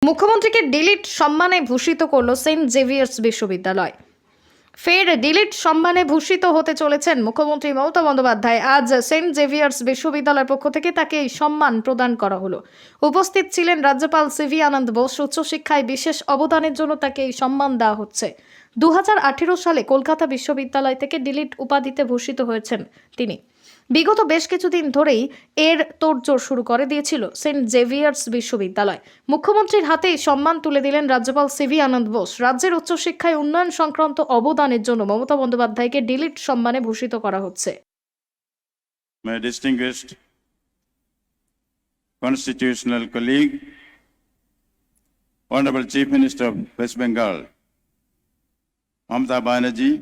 মুখ্যমন্ত্রীকে ডিলিট সম্মানে ভূষিত করল সেন্ট জেভিয়ার্স বিশ্ববিদ্যালয়। ফের ডিলিট সম্মানে ভূষিত হতে চলেছেন মুখ্যমন্ত্রী মমতা বন্দ্যোপাধ্যায়। আজ সেন্ট জেভিয়ার্স বিশ্ববিদ্যালয়ের পক্ষ থেকে তাকে এই সম্মান প্রদান করা হলো। উপস্থিত ছিলেন রাজ্যপাল সিভি আনন্দ বোস। উচ্চশিক্ষায় বিশেষ অবদানের জন্য তাকে এই সম্মান দেওয়া হচ্ছে। 2018 সালে কলকাতা বিশ্ববিদ্যালয় থেকে ডিলিট উপাধিতে ভূষিত হয়েছেন তিনি। বিগত বেশ কিছুদিন ধরেই এর তোড়জোড় শুরু করে দিয়েছিল সেন্ট জেভিয়ার্স বিশ্ববিদ্যালয়। মুখ্যমন্ত্রীর হাতেই সম্মান তুলে দিলেন রাজ্যপাল সিভি আনন্দ বোস। রাজ্যের উচ্চশিক্ষায় উন্নয়ন সংক্রান্ত অবদানের জন্য মমতা বন্দ্যোপাধ্যায়কে ডিলিট সম্মানে ভূষিত করা হচ্ছে। My distinguished constitutional colleague, Honorable Chief Minister of West Bengal, Mamata Banerjee,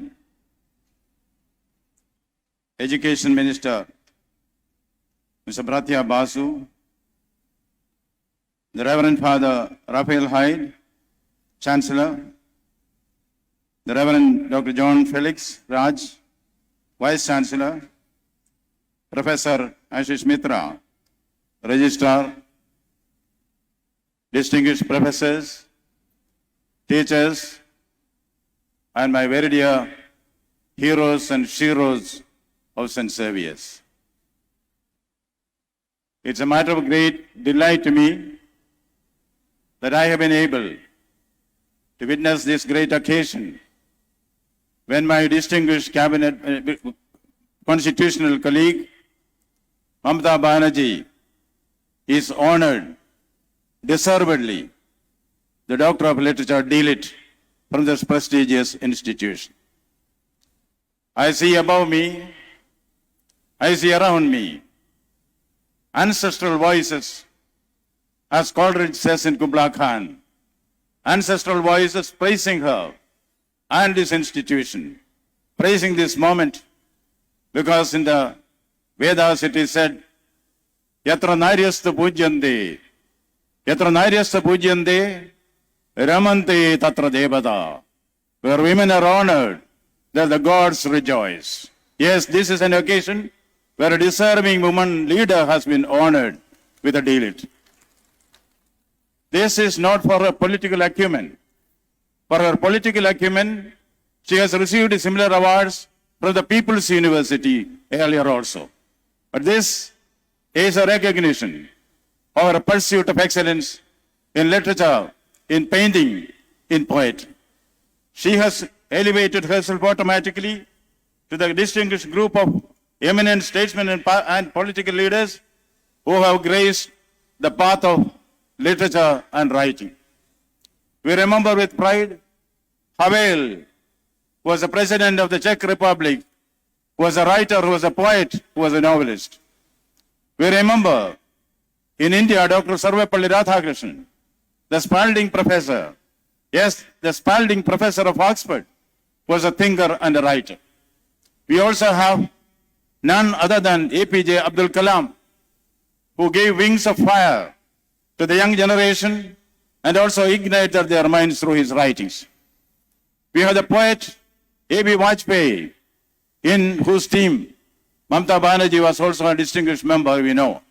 Education Minister, Mr. Bratya Basu, the Reverend Father Raphael Hyde, Chancellor, the Reverend Dr. John Felix Raj, Vice Chancellor, Professor Ashish Mitra, Registrar, distinguished professors, teachers, and my very dear heroes and sheroes of St. Xavier's. It's a matter of great delight to me that I have been able to witness this great occasion when my distinguished cabinet constitutional colleague Mamata Banerjee is honored deservedly the Doctor of Literature DLit from this prestigious institution. I see above me, I see around me ancestral voices, as Coleridge says in Kubla Khan, ancestral voices praising her and this institution, praising this moment, because in the Vedas it is said, Yatra Naryasta Pujyante, Ramante Tatra Devata. Where women are honored, there the gods rejoice. Yes, this is an occasion where a deserving woman leader has been honored with a DLit. This is not for her political acumen. For her political acumen, she has received similar awards from the People's University earlier also. But this is a recognition of her pursuit of excellence in literature, in painting, in poetry. She has elevated herself automatically to the distinguished group of eminent statesmen and political leaders who have graced the path of literature and writing. We remember with pride Havel, who was the president of the Czech Republic, who was a writer, who was a poet, who was a novelist. We remember in India Dr. Sarvepalli Radhakrishnan, the Spalding professor. Yes, the Spalding professor of Oxford was a thinker and a writer. We also have none other than APJ Abdul Kalam, who gave wings of fire to the young generation and also ignited their minds through his writings. We have the poet A.B. Vajpayee, in whose team Mamata Banerjee was also a distinguished member, we know.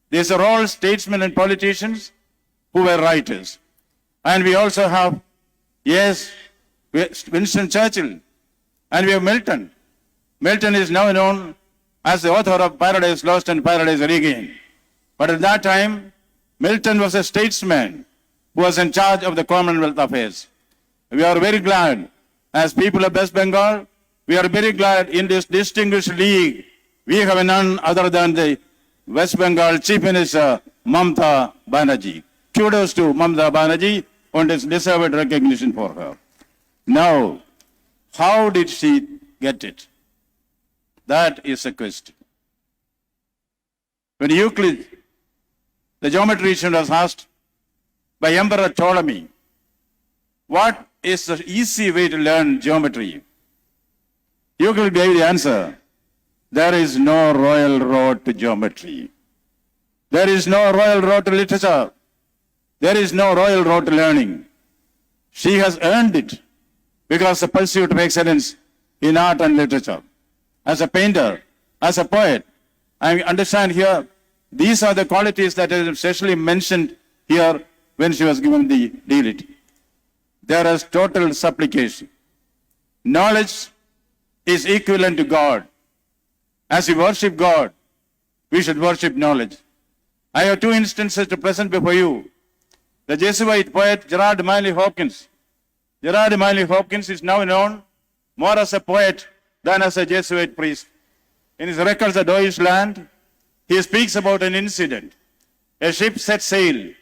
These are all statesmen and politicians who were writers. And we also have, yes, Winston Churchill, and we have Milton. Milton is now known as the author of Paradise Lost and Paradise Regained. But at that time, Milton was a statesman who was in charge of the Commonwealth affairs. We are very glad, as people of West Bengal, we are very glad in this distinguished league. We have none other than the West Bengal Chief Minister, Mamata Banerjee. Kudos to Mamata Banerjee on this deserved recognition for her. Now, how did she get it? That is a question. When Euclid, the geometrician, was asked by Emperor Ptolemy, what is the easy way to learn geometry? Euclid gave the answer, there is no royal road to geometry. There is no royal road to literature. There is no royal road to learning. She has earned it because of the pursuit of excellence in art and literature. As a painter, as a poet, I understand here, these are the qualities that are especially mentioned here when she was given the deity. There is total supplication. Knowledge is equivalent to God. As we worship God, we should worship knowledge. I have two instances to present before you. The Jesuit poet Gerard Manley Hopkins. Gerard Manley Hopkins is now known more as a poet than as a Jesuit priest. In his records of Deutschland, he speaks about an incident. A ship set sail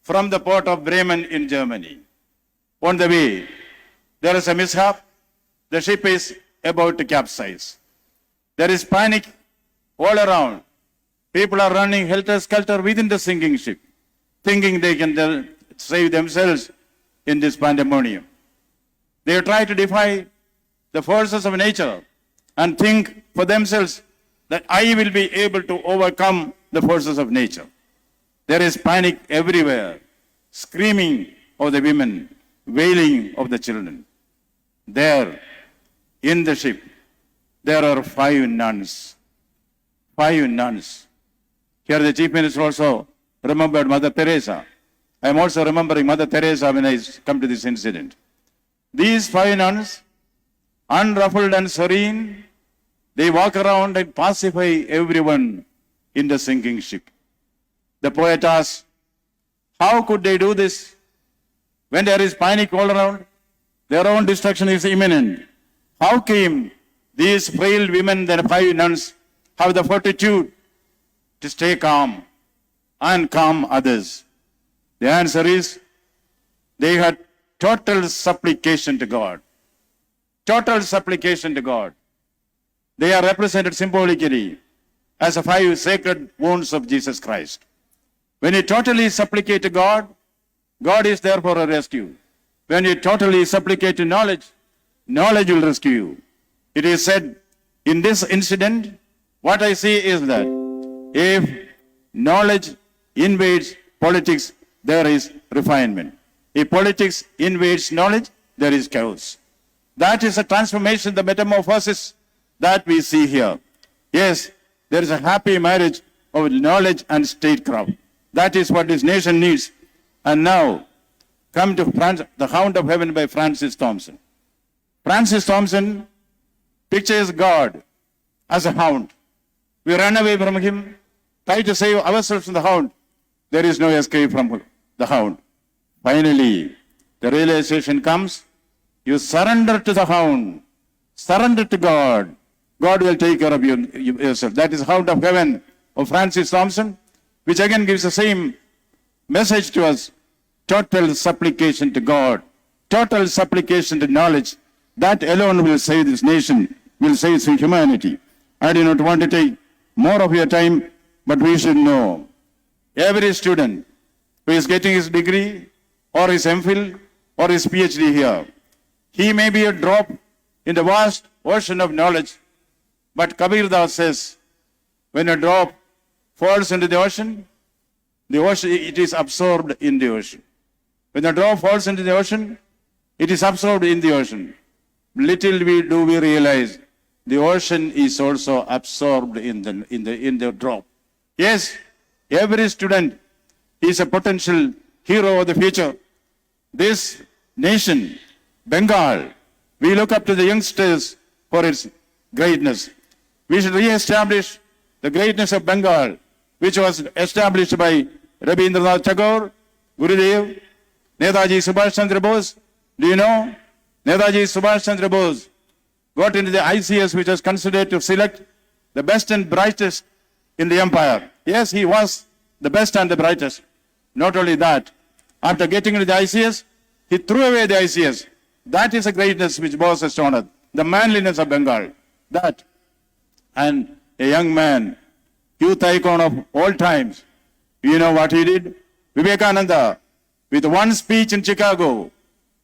from the port of Bremen in Germany. On the way, there is a mishap. The ship is about to capsize. There is panic all around. People are running helter-skelter within the sinking ship, thinking they can save themselves in this pandemonium. They try to defy the forces of nature and think for themselves that I will be able to overcome the forces of nature. There is panic everywhere, screaming of the women, wailing of the children. There, in the ship, there are 5 nuns. 5 nuns. Here the Chief Minister also remembered Mother Teresa. I am also remembering Mother Teresa when I come to this incident. These 5 nuns, unruffled and serene, they walk around and pacify everyone in the sinking ship. The poet asks, how could they do this when there is panic all around? Their own destruction is imminent. How came these frail women, the 5 nuns, have the fortitude to stay calm and calm others? The answer is, they had total supplication to God. Total supplication to God. They are represented symbolically as the 5 sacred wounds of Jesus Christ. When you totally supplicate to God, God is there for a rescue. When you totally supplicate to knowledge, knowledge will rescue you. It is said in this incident, what I see is that if knowledge invades politics, there is refinement. If politics invades knowledge, there is chaos. That is a transformation, the metamorphosis that we see here. Yes, there is a happy marriage of knowledge and statecraft. That is what this nation needs. And now, come to The Hound of Heaven by Francis Thompson. Francis Thompson pictures God as a hound. We run away from him, try to save ourselves from the hound. There is no escape from the hound. Finally, the realization comes, you surrender to the hound, surrender to God. God will take care of yourself. That is Hound of Heaven of Francis Thompson, which again gives the same message to us. Total supplication to God, total supplication to knowledge. That alone will save this nation, will save humanity. I do not want to take more of your time, but we should know every student who is getting his degree or his MPhil or his PhD here, he may be a drop in the vast ocean of knowledge. But Kabir Das says, when a drop falls into the ocean, it is absorbed in the ocean. When a drop falls into the ocean, it is absorbed in the ocean. Little do we realize, the ocean is also absorbed in the drop. Yes, every student is a potential hero of the future. This nation, Bengal, we look up to the youngsters for its greatness. We should re-establish the greatness of Bengal, which was established by Rabindranath Tagore, Gurudev, Netaji Subhash Chandra Bose. Do you know? Netaji Subhash Chandra Bose got into the ICS, which was considered to select the best and brightest in the empire. Yes, he was the best and the brightest. Not only that, after getting into the ICS, he threw away the ICS. That is a greatness which Bose has shown us. The manliness of Bengal. That. And a young man, youth icon of all times. You know what he did? Vivekananda, with one speech in Chicago,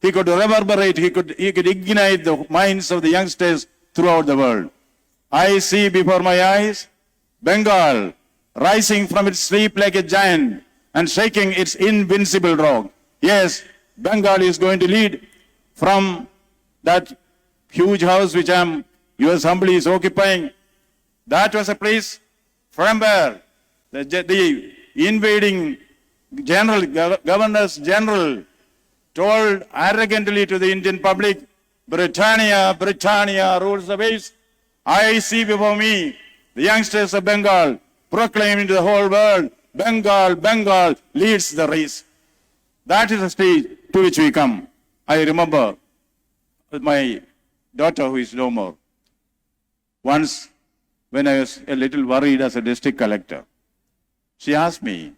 he could reverberate, he could ignite the minds of the youngsters throughout the world. I see before my eyes Bengal rising from its sleep like a giant and shaking its invincible rock. Yes, Bengal is going to lead from that huge house which your assembly is occupying. That was a place from where the invading Governors General told arrogantly to the Indian public, Britannia, Britannia rules the waves. I see before me the youngsters of Bengal proclaiming to the whole world, Bengal, Bengal leads the race. That is the stage to which we come. I remember with my daughter who is no more. Once when I was a little worried as a district collector, she asked me,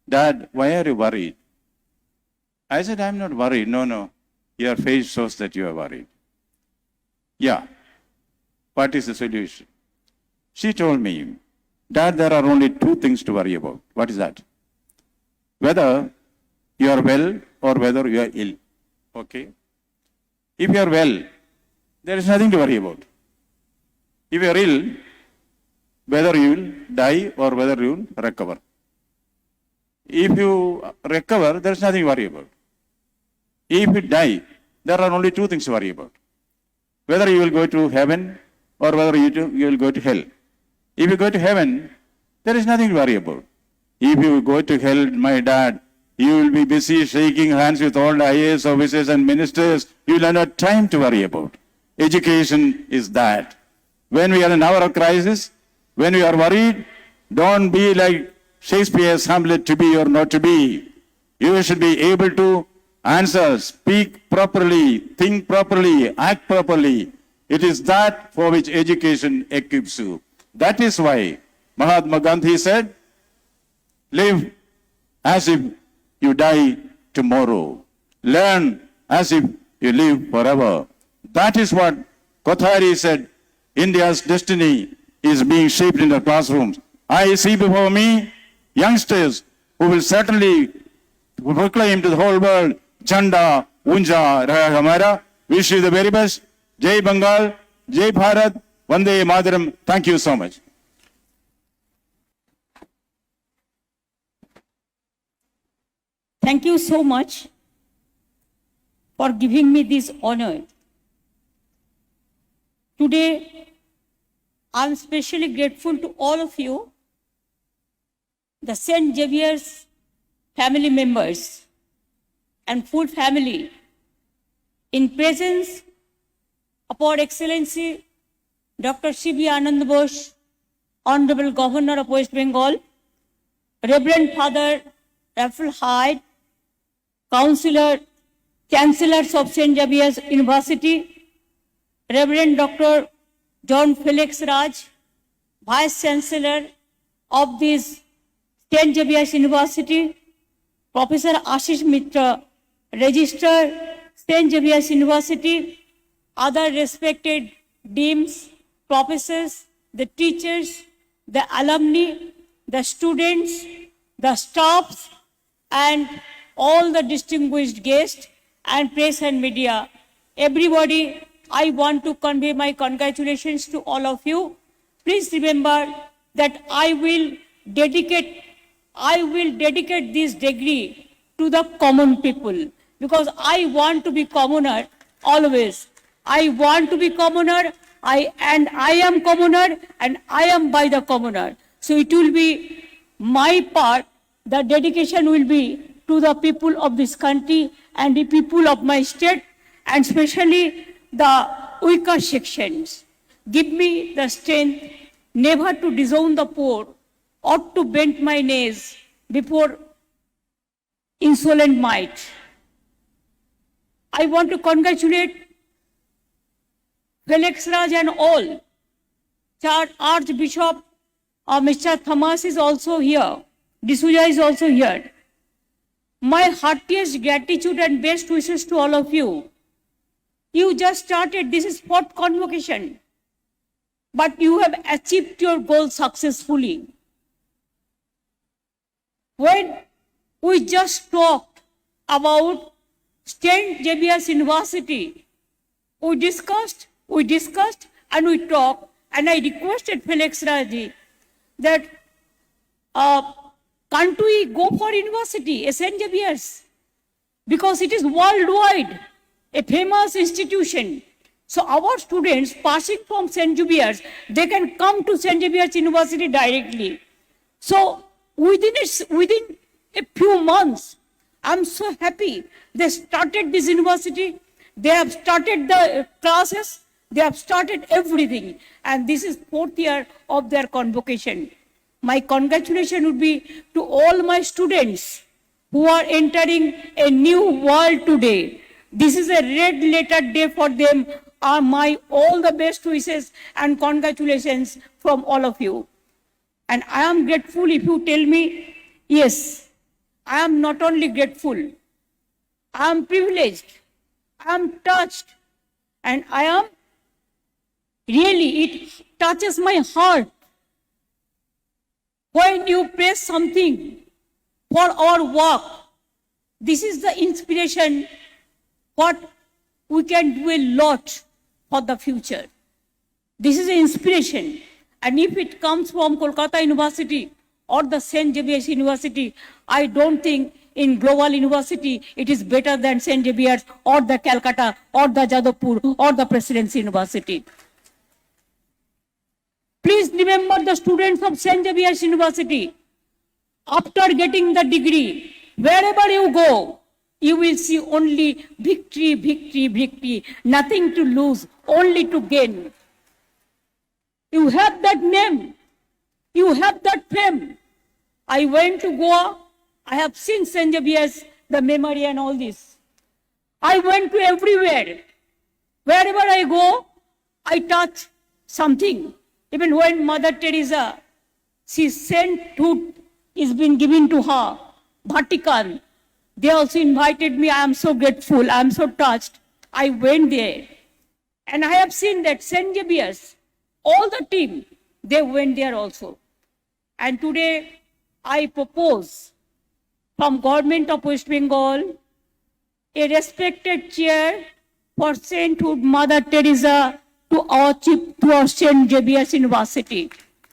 Dad, why are you worried? I said, I'm not worried. No. Your face shows that you are worried. Yeah. What is the solution? She told me, Dad, there are only two things to worry about. What is that? Whether you are well or whether you are ill. Okay? If you are well, there is nothing to worry about. If you are ill, whether you will die or whether you will recover. If you recover, there is nothing to worry about. If you die, there are only two things to worry about. Whether you will go to heaven or whether you will go to hell. If you go to heaven, there is nothing to worry about. If you go to hell, my dad, you will be busy shaking hands with all the IAS officers and ministers. You will have no time to worry about. Education is that. When we are in an hour of crisis, when we are worried, don't be like Shakespeare's Hamlet, to be or not to be. You should be able to answer, speak properly, think properly, act properly. It is that for which education equips you. That is why Mahatma Gandhi said, live as if you die tomorrow. Learn as if you live forever. That is what Kothari said, India's destiny is being shaped in the classrooms. I see before me youngsters who will certainly proclaim to the whole world, Chanda, Unja, Raha Hamara. Wish you the very best. Jai Bengal, Jai Bharat, Vande Mataram. Thank you so much. Thank you so much for giving me this honor. Today, I am especially grateful to all of you, the St. Xavier's family members and full family, in presence of our Excellency Dr. C.B. Anand Bose, Honorable Governor of West Bengal, Reverend Father Raphael Hyde, Councillor, Chancellors of St. Xavier's University, Reverend Dr. John Felix Raj, Vice Chancellor of this St. Xavier's University, Professor Ashish Mitra, Registrar, St. Xavier's University, other respected deans, professors, the teachers, the alumni, the students, the staffs, and all the distinguished guests and press and media. Everybody, I want to convey my congratulations to all of you. Please remember that I will dedicate this degree to the common people, because I want to be commoner always. I want to be commoner, I am commoner, and I am by the commoner. So it will be my part, the dedication will be to the people of this country and the people of my state, and especially the weaker sections. Give me the strength never to disown the poor or to bend my knees before insolent might. I want to congratulate Felix Raj and all. Archbishop Mr. Thomas is also here. D'Souza is also here. My heartiest gratitude and best wishes to all of you. You just started, this is fourth convocation, but you have achieved your goal successfully. When we just talked about St. Xavier's University, we discussed, and we talked, and I requested Felix Raji that can't we go for university, St. Xavier's? Because it is worldwide, a famous institution. So our students passing from St. Xavier's, they can come to St. Xavier's University directly. So within a few months. I'm so happy. They started this university. They have started the classes. They have started everything. And this is 4th year of their convocation. My congratulations would be to all my students who are entering a new world today. This is a red letter day for them. Are my all the best wishes and congratulations from all of you. And I am grateful if you tell me, yes, I am not only grateful, I am privileged, I am touched, and I am really, it touches my heart when you praise something for our work. This is the inspiration what we can do a lot for the future. This is an inspiration. And if it comes from Kolkata University or the St. Xavier's University, I don't think in global university it is better than St. Xavier's or the Calcutta or the Jadavpur or the Presidency University. Please remember the students of St. Xavier's University. After getting the degree, wherever you go, you will see only victory, victory, victory. Nothing to lose, only to gain. You have that name. You have that fame. I went to Goa. I have seen St. Xavier's, the memory and all this. I went to everywhere. Wherever I go, I touch something. Even when Mother Teresa, she sainthood is been given to her, Vatican, they also invited me. I am so grateful. I am so touched. I went there. And I have seen that St. Xavier's, all the team, they went there also. And today, I propose from Government of West Bengal, a respected chair for Sainthood Mother Teresa to our St. Xavier's University,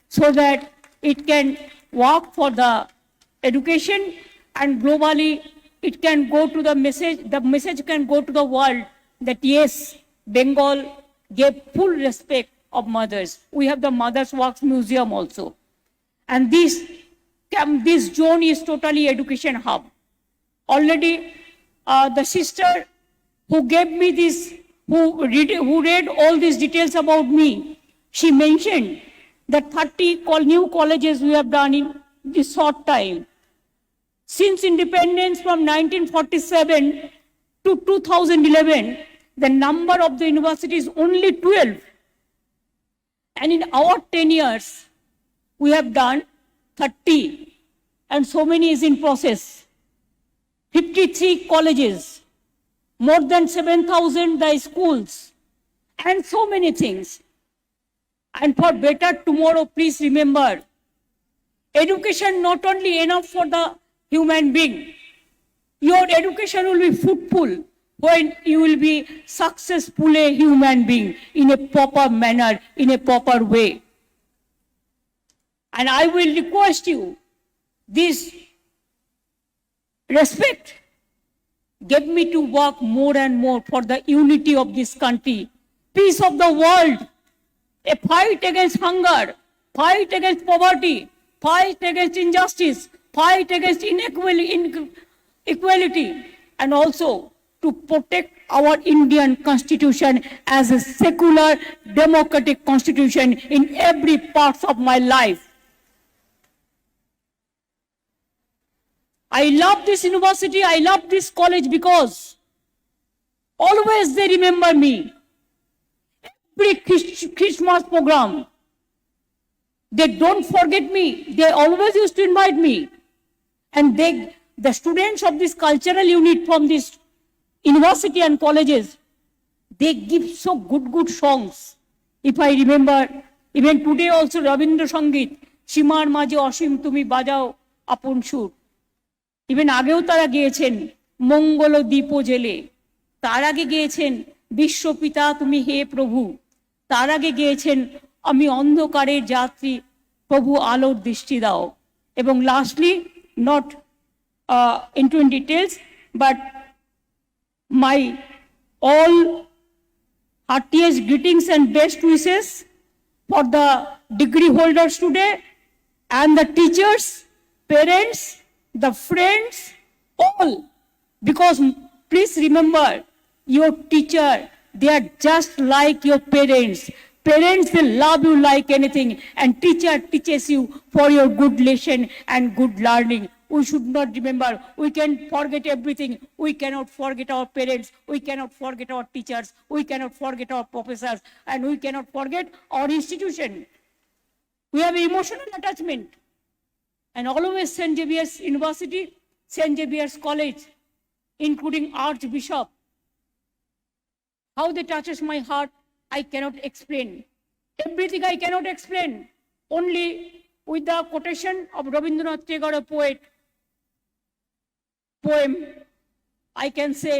so that it can work for the education and globally it can go to the message can go to the world that yes, Bengal gave full respect of mothers. We have the Mothers Works Museum also. And this zone is totally education hub. Already the sister who gave me this, who read all these details about me, she mentioned that 30 new colleges we have done in this short time. Since independence from 1947 to 2011, the number of the universities is only 12. And in our 10 years, we have done 30, and so many is in process. 53 colleges, more than 7,000 the schools, and so many things. And for better tomorrow, please remember, education not only enough for the human being. Your education will be fruitful when you will be successful a human being in a proper manner, in a proper way. And I will request you, this respect, get me to work more and more for the unity of this country, peace of the world, a fight against hunger, fight against poverty, fight against injustice, fight against equality, and also to protect our Indian constitution as a secular, democratic constitution in every part of my life. I love this university, I love this college because always they remember me. Every Christmas program, they don't forget me. They always used to invite me. And the students of this cultural unit from this university and colleges, they give so good songs. If I remember, even today also Rabindra Sangit, Shimar Maji Oshim Tumi Bajao Apun Shur. Even আগেও তারা গেয়েছেন মঙ্গল দীপ জেলে, তার আগে গেয়েছেন বিশ্বপিতা তুমি হে প্রভু, তার আগে গেয়েছেন আমি অন্ধকারের যাত্রী প্রভু আলোর দৃষ্টি দাও। এবং lastly, not into details, but my all heartiest greetings and best wishes for the degree holders today and the teachers, parents, the friends, all. Because please remember, your teacher, they are just like your parents. Parents, they love you like anything, and teacher teaches you for your good lesson and good learning. We should not remember, we can forget everything. We cannot forget our parents, we cannot forget our teachers, we cannot forget our professors, and we cannot forget our institution. We have emotional attachment. And always St. Xavier's University, St. Xavier's College, including Archbishop, how they touches my heart, I cannot explain. Everything I cannot explain. Only with the quotation of Rabindranath Tagore, a poem, I can say,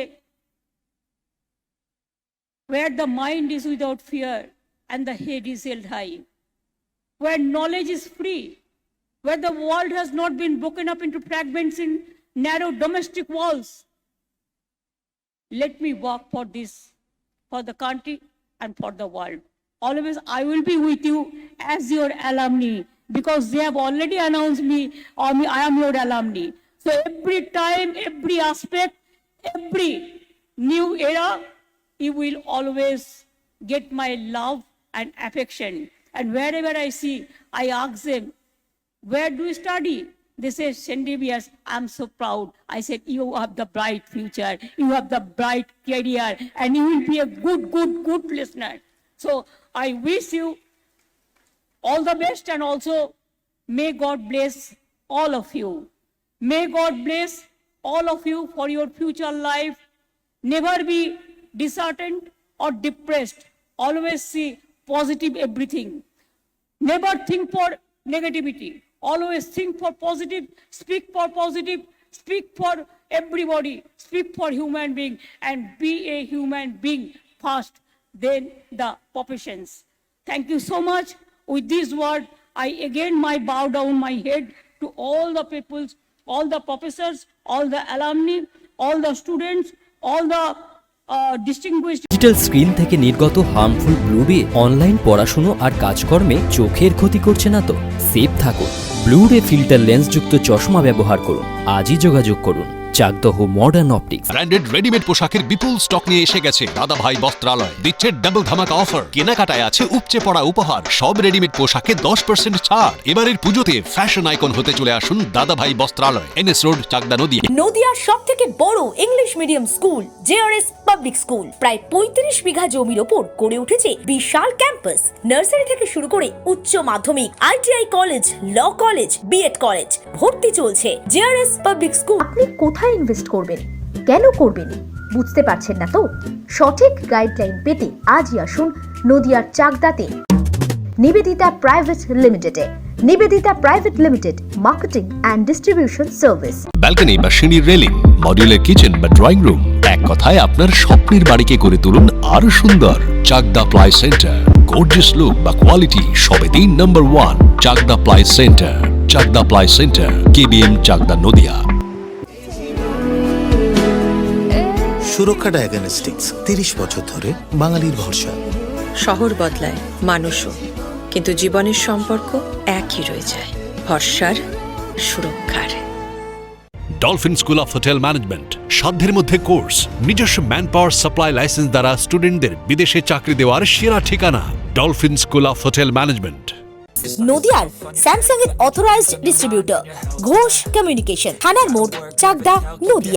where the mind is without fear and the head is held high, where knowledge is free, where the world has not been broken up into fragments in narrow domestic walls. Let me work for this, for the country and for the world. Always I will be with you as your alumni, because they have already announced me, I am your alumni. So every time, every aspect, every new era, you will always get my love and affection. And wherever I see, I ask them, where do you study? They say, St. Xavier's. I'm so proud. I said, you have the bright future, you have the bright career, and you will be a good listener. So I wish you all the best, and also may God bless all of you. May God bless all of you for your future life. Never be disheartened or depressed. Always see positive everything. Never think for negativity. Always think for positive, speak for positive, speak for everybody, speak for human being, and be a human being first, then the professions. Thank you so much. With this word, I again bow down my head to all the peoples, all the professors, all the alumni, all the students, all the distinguished. Digital screen থেকে নির্গত harmful blue রে online পড়াশোনা আর কাজকর্মে চোখের ক্ষতি করছে না তো? সেফ থাকুন। ব্লু রে ফিল্টার লেন্স যুক্ত চশমা ব্যবহার করুন। আজই যোগাযোগ করুন Chakdaha modern optics. Branded readymade পোশাকের বিপুল স্টক নিয়ে এসে গেছে দাদাভাই বস্ত্রালয়। দিচ্ছে ডাবল ধামাকা অফার। কেনাকাটায় আছে উপচে পড়া উপহার। সব রেডিমেড পোশাকে 10% ছাড়। এবারের পুজোতে ফ্যাশন আইকন হতে চলে আসুন দাদাভাই বস্ত্রালয়, এনএস রোড, চাকদা, নদিয়া। নদিয়ার সবথেকে বড় English medium school JRS public school প্রায় 35 বিঘা জমির ওপর গড়ে উঠেছে বিশাল ক্যাম্পাস। নার্সারি থেকে শুরু করে উচ্চ মাধ্যমিক, ITI college, law college, BEd college, ভর্তি চলছে। JRS public school. আপনি কোথায় ইনভেস্ট করবেন, কেন করবেন বুঝতে পারছেন না তো? সঠিক গাইডলাইন পেতে আজই আসুন নদিয়ার চাকদাতে নিবেদিতা প্রাইভেট লিমিটেডে। Nivedita private limited, marketing and distribution service. Balcony বা সিঁড়ির রেলিং, মডিউলার কিচেন বা ড্রয়িং রুম, এক কথায় আপনার স্বপ্নের বাড়িকে করে তুলুন আরো সুন্দর। Chakdaha ply centre, gorgeous look বা কোয়ালিটি সবে 3 number 1 Chakdaha ply centre. Chakdaha ply centre, KBM, Chakdaha, Nadia. সুরক্ষা ডায়াগনস্টিক্স 30 বছর ধরে বাঙালির ভরসা। শহর বদলায়, মানুষও, কিন্তু জীবনের সম্পর্ক একই রয়ে যায়, ভরসার, সুরক্ষার। Dolphin school of hotel management, সাধ্যের মধ্যে কোর্স, নিজস্ব ম্যান পাওয়ার সাপ্লাই লাইসেন্স দ্বারা স্টুডেন্টদের বিদেশে চাকরি দেওয়ার সেরা ঠিকানা dolphin school of hotel management. নদিয়ার স্যামসাং এর অথরাইজড ডিস্ট্রিবিউটর ঘোষ কমিউনিকেশন, থানার মোড়, চাকদা, নদিয়া।